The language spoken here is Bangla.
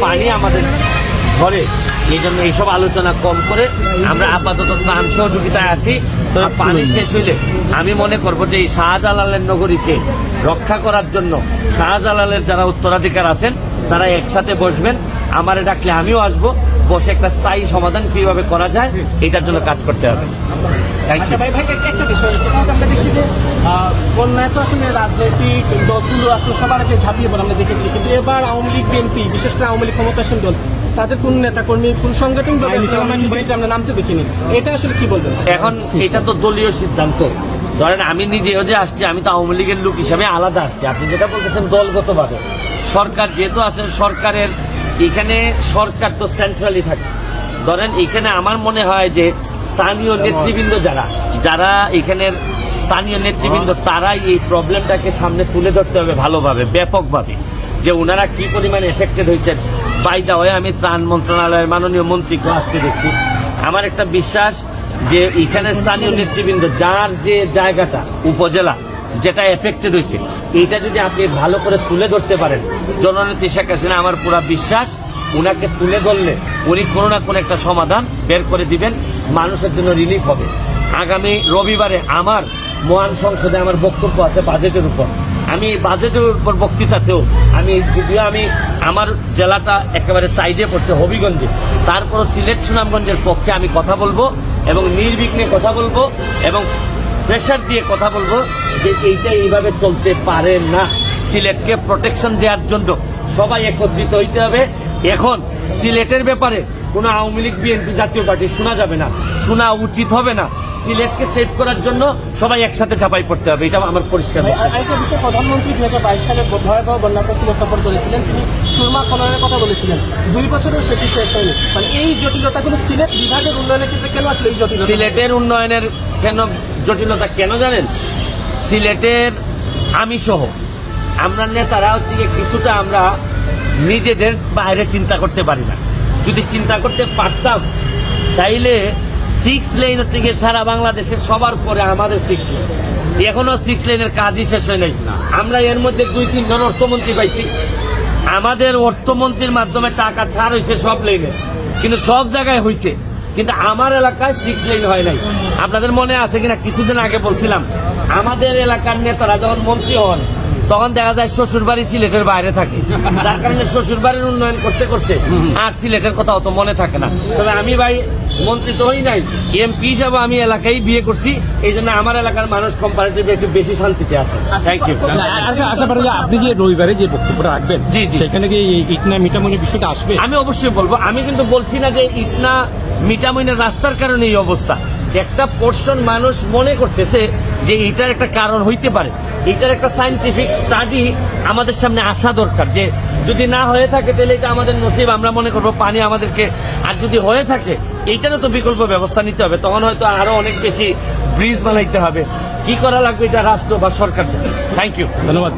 পানি আমাদের ঘরে, এই জন্য এইসব আলোচনা কম করে আমরা আপাতত ত্রাণ সহযোগিতায় আছি। তবে পানি শেষ হইলে আমি মনে করব যে এই শাহজালালের নগরীকে রক্ষা করার জন্য শাহজালালের যারা উত্তরাধিকার আছেন তারা একসাথে বসবেন, আমারে ডাকলে আমিও আসবো, বসে একটা স্থায়ী সমাধান কিভাবে করা যায় এটার জন্য কাজ করতে হবে। আচ্ছা ভাই একটা বিষয়, সেটা হচ্ছে আমরা দেখছি যে বন্যায় তো আসলে রাজনৈতিক দলগুলো আসলে সবার আগে ঝাঁপিয়ে পড়ে আমরা দেখেছি, কিন্তু এবার আওয়ামী লীগ বিএনপি বিশেষ করে আওয়ামী লীগ ক্ষমতাসীন দল তাদের কোন নেতাকর্মী কোন সংগঠন আমরা নামতে দেখিনি, এটা আসলে কি বলবেন? এখন এটা তো দলীয় সিদ্ধান্ত। ধরেন আমি নিজেও যে আসছি, আমি তো আওয়ামী লীগের লোক হিসাবে আলাদা আসছি। আপনি যেটা বলতেছেন দলগতভাবে, সরকার যেহেতু আছে, সরকারের এখানে সরকার তো সেন্ট্রালি থাকে। ধরেন এখানে আমার মনে হয় যে স্থানীয় নেতৃবৃন্দ যারা এখানের স্থানীয় নেতৃবৃন্দ তারাই এই প্রবলেমটাকে সামনে তুলে ধরতে হবে ভালোভাবে, ব্যাপকভাবে, যে ওনারা কি পরিমাণে এফেক্টেড হয়েছেন। বাই দা ওয়ে, আমি ত্রাণ মন্ত্রণালয়ের মাননীয় মন্ত্রীকে আসতে দেখছি। আমার একটা বিশ্বাস যে এখানে স্থানীয় নেতৃবৃন্দ যার যে জায়গাটা উপজেলা যেটা এফেক্টেড হয়েছে, এইটা যদি আপনি ভালো করে তুলে ধরতে পারেন, জননেত্রী শেখ হাসিনা, আমার পুরো বিশ্বাস উনাকে তুলে ধরলে উনি কোনো না কোনো একটা সমাধান বের করে দিবেন, মানুষের জন্য রিলিফ হবে। আগামী রবিবারে আমার মহান সংসদে আমার বক্তব্য আছে বাজেটের উপর। আমি বাজেটের উপর বক্তৃতাতেও যদিও আমার জেলাটা একেবারে সাইডে পড়ছে হবিগঞ্জে, তারপরও সিলেট সুনামগঞ্জের পক্ষে আমি কথা বলবো এবং নির্বিঘ্নে কথা বলবো এবং প্রেশার দিয়ে কথা বলবো যে এইটা এইভাবে চলতে পারে না। সিলেটকে প্রোটেকশন দেওয়ার জন্য সবাই একত্রিত হইতে হবে। এখন সিলেটের ব্যাপারে কোনো আওয়ামী লীগ বিএনপি জাতীয় পার্টি শোনা যাবে না, শোনা উচিত হবে না। সিলেটকে সেভ করার জন্য সবাই একসাথে ঝাঁপাই পড়তে হবে, এটা আমার পরিষ্কার। আরেকটা বিষয়, প্রধানমন্ত্রী 2022 সালে ভয়াবহ বন্যাটা সিলেট সফর করেছিলেন, তিনি সুরমা খননের কথা বলেছিলেন, 2 বছরেও সেটি শেষ হয়নি। মানে এই জটিলতাগুলো সিলেট বিভাগের উন্নয়নের ক্ষেত্রে কেন আসলে এই জটিলতা? সিলেটের উন্নয়নের জটিলতা কেন জানেন? সিলেটের আমি সহ আমরা নেতারা হচ্ছে কিছুটা আমরা নিজেদের বাইরে চিন্তা করতে পারি না। যদি চিন্তা করতে পারতাম তাইলে 6 লেন হচ্ছে গিয়ে সারা বাংলাদেশের সবার পরে আমাদের 6 লেন, এখনো 6 লেনের কাজই শেষ হয় নাই। আমরা এর মধ্যে 2-3 জন অর্থমন্ত্রী পাইছি, আমাদের অর্থমন্ত্রীর মাধ্যমে টাকা ছাড় হয়েছে সব লেনে, কিন্তু সব জায়গায় হয়েছে, কিন্তু আমার এলাকায় 6 লেন হয় নাই। আপনাদের মনে আছে কিনা, কিছুদিন আগে বলছিলাম আমাদের এলাকার নেতারা যখন মন্ত্রী হন তখন দেখা যায় শ্বশুরবাড়ি সিলেটের বাইরে থাকে, যার কারণে শ্বশুরবাড়ির উন্নয়ন করতে করতে আর সিলেটের কথা অত মনে থাকে না। তবে আমি ভাই মন্ত্রী তো হই নাই, এমপি হিসাবে আমি এলাকায় বিয়ে করছি, এই জন্য আমার এলাকার মানুষ কম্পারেটিভলি একটু বেশি শান্তিতে আছে। Thank you. আপনি যে রবিবারে যে বক্তব্যটা রাখবেন, জি জি, সেখানে কি ইটনা মিটামনির বিষয়টা আসবে? আমি অবশ্যই বলবো। আমি কিন্তু বলছি না যে ইটনা মিটামইনের রাস্তার কারণে এই অবস্থা। একটা পোর্শন মানুষ মনে করতেছে যে এটার একটা কারণ হইতে পারে, এটার একটা সায়েন্টিফিক স্টাডি আমাদের সামনে আসা দরকার। যে যদি না হয়ে থাকে তাহলে এটা আমাদের নসিব, আমরা মনে করবো পানি আমাদেরকে, আর যদি হয়ে থাকে এইটারও তো বিকল্প ব্যবস্থা নিতে হবে। তখন হয়তো আরো অনেক বেশি ব্রিজ বানাইতে হবে। কি করা লাগবে এটা রাষ্ট্র বা সরকার জানে। থ্যাংক ইউ, ধন্যবাদ।